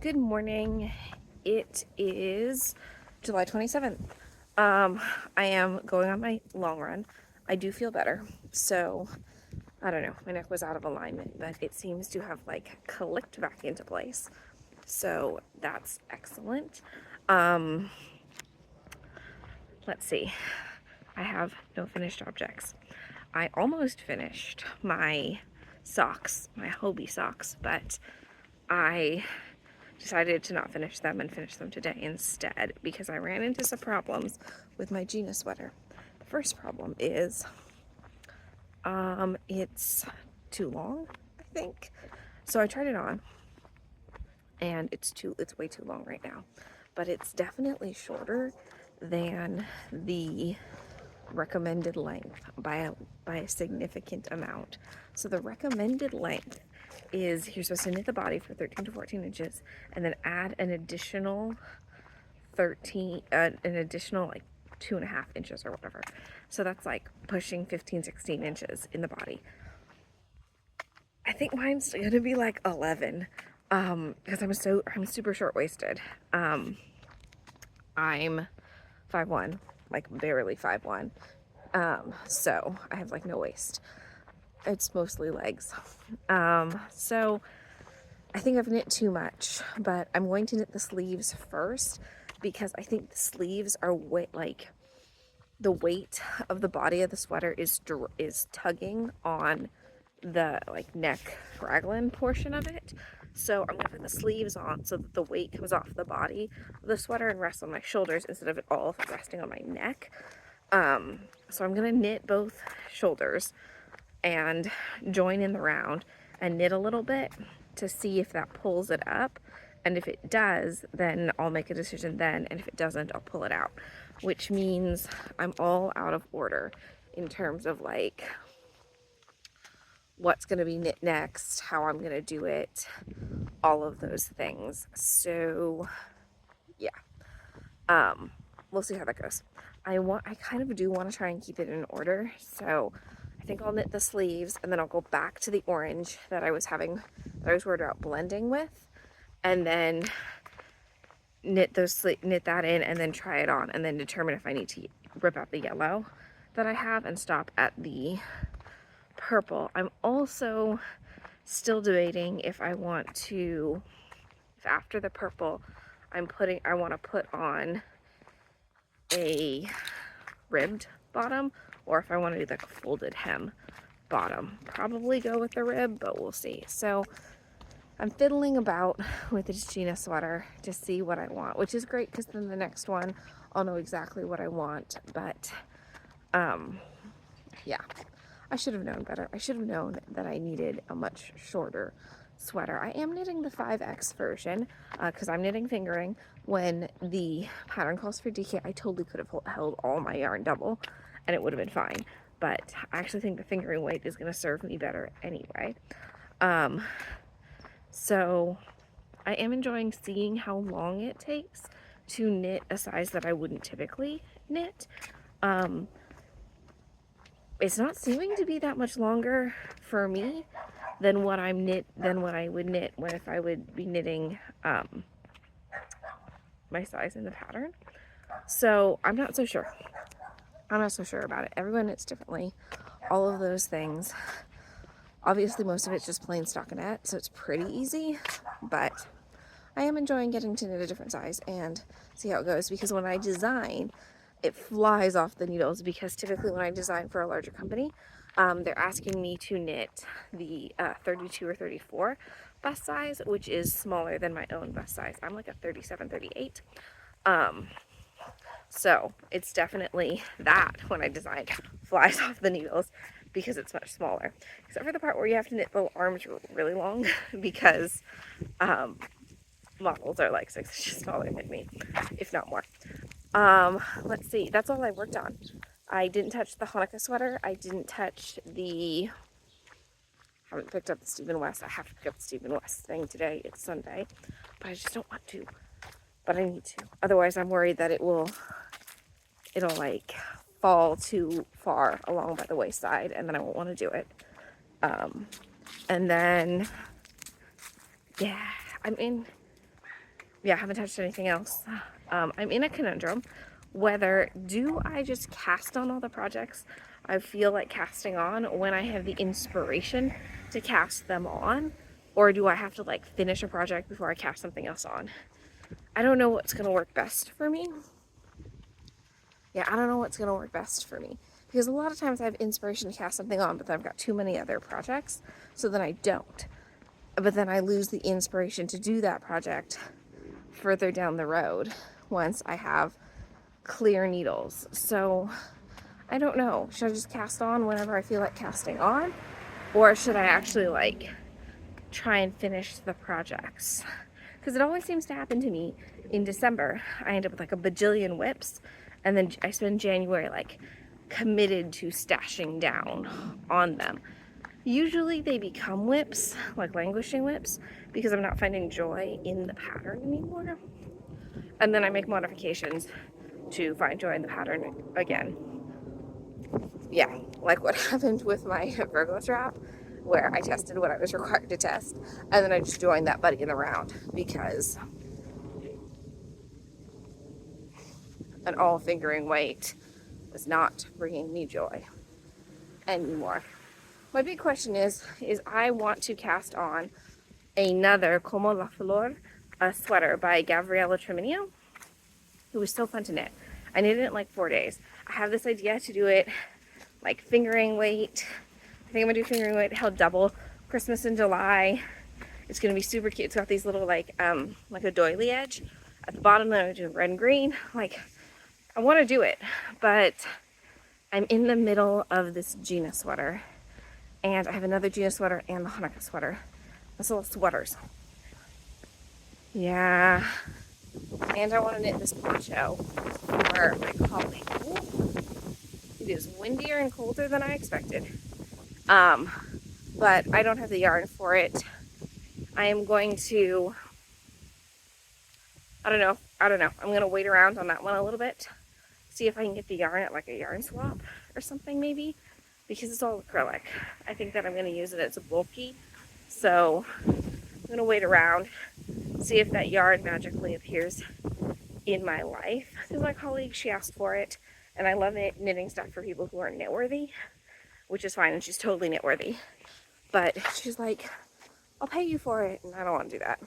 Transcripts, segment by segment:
Good morning. It is July 27th. I am going on my long run. I do feel better. So, I don't know. My neck was out of alignment, but it seems to have like clicked back into place. So, that's excellent. Um, let's see. I have no finished objects. I almost finished my socks, my Hobie socks, but I decided to not finish them and finish them today instead because I ran into some problems with my Gina sweater. The first problem is it's too long, I think. So I tried it on and it's way too long right now. But it's definitely shorter than the recommended length by a significant amount. So the recommended length is you're supposed to knit the body for 13 to 14 inches and then add an additional like 2.5 inches or whatever. So that's like pushing 15, 16 inches in the body. I think mine's gonna be like 11 because I'm super short-waisted. I'm 5'1", like barely 5'1". So I have like no waist. It's mostly legs. So I think I've knit too much, but I'm going to knit the sleeves first because I think the sleeves are like the weight of the body of the sweater is tugging on the like neck raglan portion of it. So I'm gonna put the sleeves on so that the weight comes off the body of the sweater and rests on my shoulders instead of it all resting on my neck. So I'm gonna knit both shoulders and join in the round and knit a little bit to see if that pulls it up. And if it does, then I'll make a decision then. And if it doesn't, I'll pull it out, which means I'm all out of order in terms of like what's going to be knit next, how I'm going to do it, all of those things. So yeah, we'll see how that goes. I kind of do want to try and keep it in order. So I think I'll knit the sleeves and then I'll go back to the orange that I was worried about blending with, and then knit that in and then try it on and then determine if I need to rip out the yellow that I have and stop at the purple. I'm also still debating if I want to, if after the purple I want to put on a ribbed bottom or if I want to do like a folded hem bottom. Probably go with the rib, but we'll see. So I'm fiddling about with this Gina sweater to see what I want, which is great because then the next one I'll know exactly what I want. But yeah, I should have known better. I should have known that I needed a much shorter sweater. I am knitting the 5X version because I'm knitting fingering. When the pattern calls for DK, I totally could have held all my yarn double and it would have been fine. But I actually think the fingering weight is going to serve me better anyway. So I am enjoying seeing how long it takes to knit a size that I wouldn't typically knit. It's not seeming to be that much longer for me than what I would knit if I would be knitting my size in the pattern. So I'm not so sure. I'm not so sure about it. Everyone knits differently. All of those things. Obviously, most of it's just plain stockinette, so it's pretty easy, but I am enjoying getting to knit a different size and see how it goes, because when I design, it flies off the needles, because typically when I design for a larger company, they're asking me to knit the 32 or 34 bust size, which is smaller than my own bust size. I'm like a 37, 38. So it's definitely that when I design flies off the needles because it's much smaller. Except for the part where you have to knit the arms really long because models are like 6 inches smaller than me, if not more. Let's see. That's all I worked on. I didn't touch the Hanukkah sweater. I didn't touch the... haven't picked up the Stephen West. I have to pick up the Stephen West thing today. It's Sunday. But I just don't want to. But I need to. Otherwise, I'm worried that it'll like fall too far along by the waist-side, and then I won't want to do it. And then, yeah, I mean, yeah, I haven't touched anything else. I'm in a conundrum whether do I just cast on all the projects I feel like casting on when I have the inspiration to cast them on, or do I have to like finish a project before I cast something else on? I don't know what's gonna work best for me. Yeah, I don't know what's gonna work best for me, because a lot of times I have inspiration to cast something on, but then I've got too many other projects, so then I don't. But then I lose the inspiration to do that project further down the road once I have clear needles. So I don't know. Should I just cast on whenever I feel like casting on? Or should I actually like try and finish the projects? Because it always seems to happen to me in December. I end up with like a bajillion whips, and then I spend January like committed to stashing down on them. Usually they become whips, like languishing whips, because I'm not finding joy in the pattern anymore. And then I make modifications to find joy in the pattern again. Yeah, like what happened with my Vlogmas wrap, where I tested what I was required to test, and then I just joined that buddy in the round because an all fingering weight was not bringing me joy anymore. My big question is I want to cast on another Como la Flor, a sweater by Gabriella Treminio. It was so fun to knit. I knit it in like 4 days. I have this idea to do it like fingering weight. I think I'm gonna do fingering weight held double. Christmas in July. It's gonna be super cute. It's got these little like a doily edge at the bottom. Then I'm doing red and green. Like, I want to do it, but I'm in the middle of this Gina sweater, and I have another Gina sweater and the Hanukkah sweater. That's all sweaters. Yeah. And I want to knit this poncho for my colleague. It is windier and colder than I expected. But I don't have the yarn for it. I am going to, I don't know. I'm going to wait around on that one a little bit. See if I can get the yarn at like a yarn swap or something maybe. Because it's all acrylic. I think that I'm going to use it. It's bulky. So I'm going to wait around. See if that yarn magically appears in my life. Because my colleague, she asked for it. And I love knitting stuff for people who aren't knitworthy. Which is fine. And she's totally knitworthy. But she's like, I'll pay you for it. And I don't want to do that.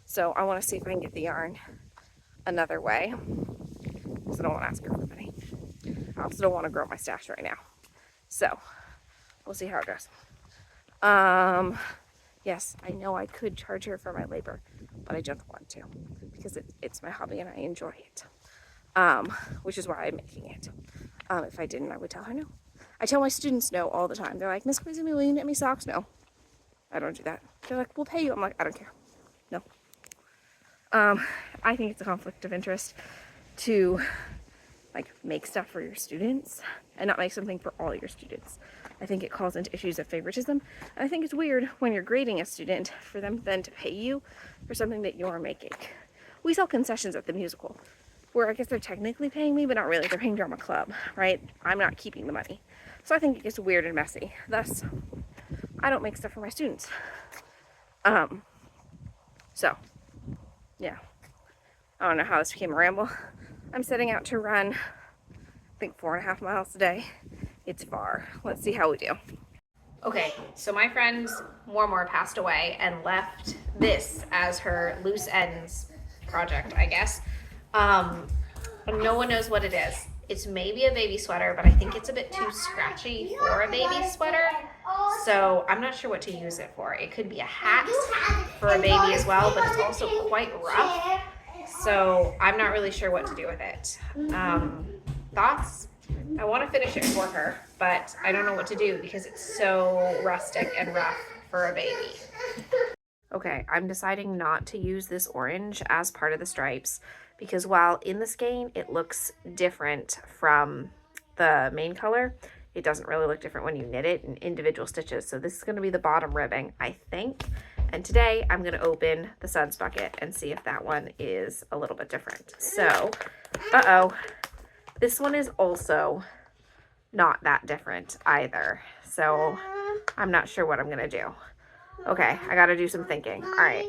So I want to see if I can get the yarn another way. Because I don't want to ask her for money. I also don't want to grow my stash right now. So we'll see how it goes. Yes, I know I could charge her for my labor, but I don't want to because it's my hobby and I enjoy it. Which is why I'm making it. If I didn't, I would tell her no. I tell my students no all the time. They're like, Miss Koizumi, will you knit me socks? No, I don't do that. They're like, we'll pay you. I'm like, I don't care. No. I think it's a conflict of interest to like make stuff for your students and not make something for all your students. I think it calls into issues of favoritism. And I think it's weird when you're grading a student for them then to pay you for something that you're making. We sell concessions at the musical, where I guess they're technically paying me, but not really. They're paying drama club, right? I'm not keeping the money. So I think it gets weird and messy. Thus, I don't make stuff for my students. So, yeah. I don't know how this became a ramble. I'm setting out to run, I think 4.5 miles a day. It's far. Let's see how we do. Okay, so my friend Mormor passed away and left this as her loose ends project, I guess. No one knows what it is. It's maybe a baby sweater, but I think it's a bit too scratchy for a baby sweater. So I'm not sure what to use it for. It could be a hat for a baby as well, but it's also quite rough. So I'm not really sure what to do with it. Thoughts? I want to finish it for her, but I don't know what to do because it's so rustic and rough for a baby. Okay, I'm deciding not to use this orange as part of the stripes because while in the skein it looks different from the main color, it doesn't really look different when you knit it in individual stitches. So this is going to be the bottom ribbing, I think. And today I'm going to open the Suds bucket and see if that one is a little bit different. So, this one is also not that different either. So I'm not sure what I'm going to do. Okay, I got to do some thinking. All right.